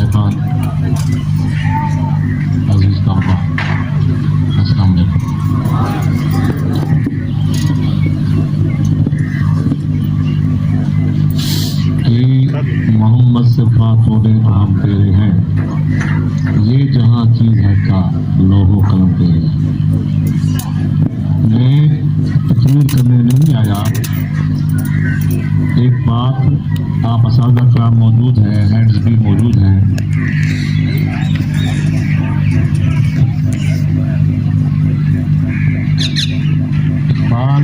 साहिबान, अजीज तलबा, अस्सलाम वालेकुम। मोहम्मद से बात बोले तो हम तेरे हैं, ये जहाँ चीज है का लोहो कलम तेरे हैं। मैं तकरीर करने नहीं आया, एक बात, आप असादा कराम मौजूद है, हेड्स भी मौजूद हैं, इकबाल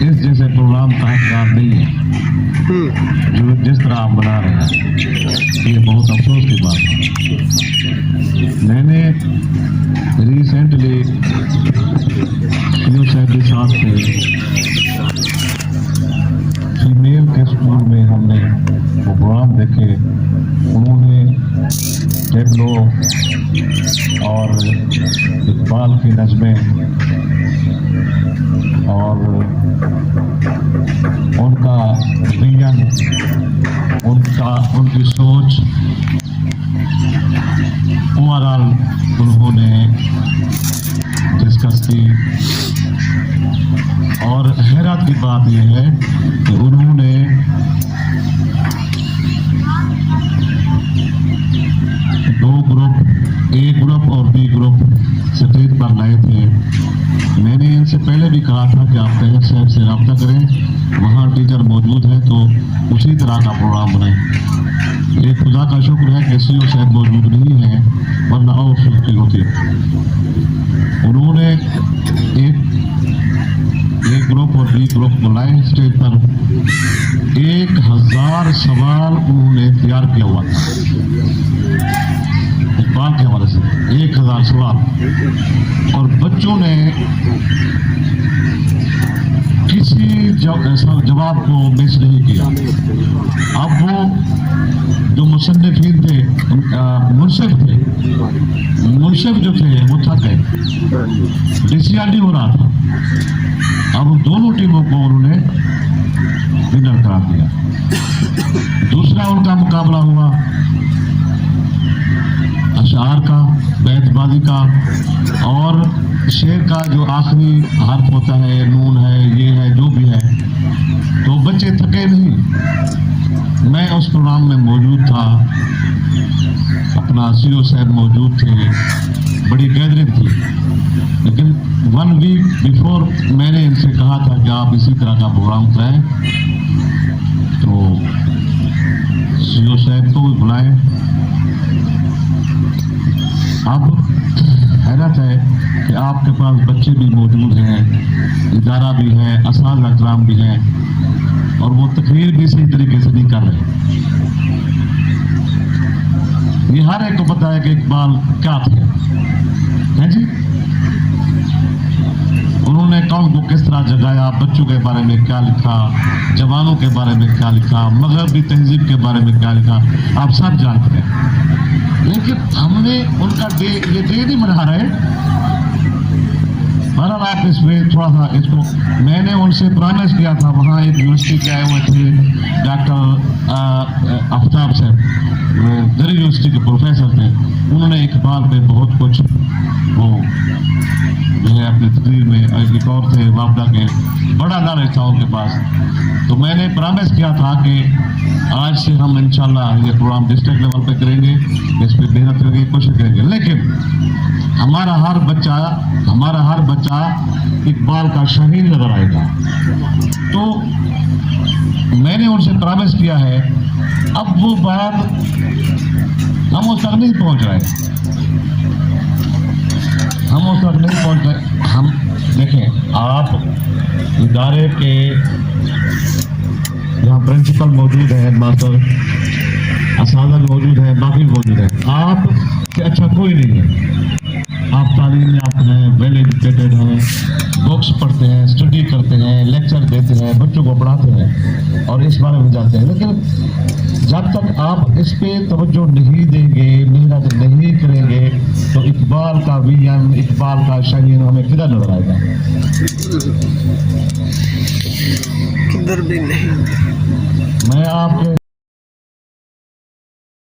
इस जैसे प्रोग्राम का हकदार नहीं है जो जिस तरह आप बना रहे हैं। ये बहुत अफसोस की बात है। मैंने रिसेंटली साहब के साथ थे, फीमेल के स्कूल में हमने प्रोग्राम देखे। उन्होंने टेबलो और इकबाल की नज़में और उनका विजन, उनकी सोच ओवरऑल उन्होंने डिस्कस की। और हैरत की बात यह है कि उन्होंने दो ग्रुप, ए ग्रुप और बी ग्रुप स्टेज पर लाए थे। मैंने इनसे पहले भी कहा था कि आप तहत साहब से रब्ता करें, वहाँ टीचर मौजूद है तो उसी तरह का प्रोग्राम बनाएं। ये खुदा का शुक्र है कि सीओ साहब मौजूद नहीं है, वरना और मुश्किल होती। उन्होंने एक ग्रुप और बी ग्रुप बुलाए स्टेज पर। 1000 सवाल उन्होंने तैयार किया हुआ था इकबाल के हवाले से, 1000 सवाल, और बच्चों ने किसी जवाब को मिस नहीं किया। अब वो जो मुसन्निफीन थे, मुनसिफ जो थे वो थक गए, डिसीआरडी हो रहा था। अब दोनों टीमों को उन्होंने विनर करा दिया। दूसरा उनका मुकाबला हुआ अशार का, बैतबाजी का, और शेर का जो आखिरी हर्फ होता है, नून है, ये है, जो भी है। तो बच्चे थके नहीं। मैं उस प्रोग्राम में मौजूद था, अपना सीओ साहब मौजूद थे, बड़ी गैदरिंग थी। लेकिन 1 वीक बिफोर मैंने इनसे कहा था कि आप इसी तरह का प्रोग्राम कराएं, तो सीओ साहब को भी बुलाएं। अब हैरत है कि आपके पास बच्चे भी मौजूद हैं, इदारा भी है, असातिज़ा कराम भी हैं, और वो तकरीर भी सही तरीके से नहीं कर रहे। ये हर एक को पता है कि इकबाल क्या थे, हैं जी। उन्होंने कौन को किस तरह जगाया, बच्चों के बारे में क्या लिखा, जवानों के बारे में क्या लिखा, मगरबी तहजीब के बारे में क्या लिखा, आप सब जानते हैं। लेकिन हमने उनका ये डे नहीं मना रहे। बहरहाल आप इसमें थोड़ा सा इसको, मैंने उनसे प्रॉमिस किया था, वहाँ एक यूनिवर्सिटी के आए हुए थे डॉक्टर आफ्ताब साहब, दिल्ली यूनिवर्सिटी के प्रोफेसर थे। उन्होंने इकबाल पे बहुत कुछ वो जो है अपनी तकरीर में, एक और थे वापदा के, बड़ा नॉलेज था उनके पास। तो मैंने प्रॉमिस किया था कि आज से हम इंशाल्लाह ये प्रोग्राम डिस्ट्रिक्ट लेवल पे करेंगे, इस पर मेहनत करेंगे, कोशिश करेंगे। लेकिन हमारा हर बच्चा इकबाल का शहीद नजर आएगा। तो मैंने उनसे प्रॉमिस किया है। अब वो बात हम उस तक नहीं पहुंच रहे, हम देखें, आप इदारे के यहाँ प्रिंसिपल मौजूद है, हेडमास्टर, असातिज़ा मौजूद है, बाकी मौजूद है। आप से अच्छा कोई नहीं है। आप तालीम याफ्ता हैं, वेल एजुकेटेड हैं, बुक्स पढ़ते हैं, स्टडी करते हैं, लेक्चर देते हैं, बच्चों को पढ़ाते हैं और इस बारे में जानते हैं। लेकिन जब तक आप इस पे तवज्जो नहीं देंगे, मेहनत नहीं करेंगे, तो इकबाल का विजन, इकबाल का शहीन हमें किधर नजर आएगा। इधर भी नहीं। मैं आपके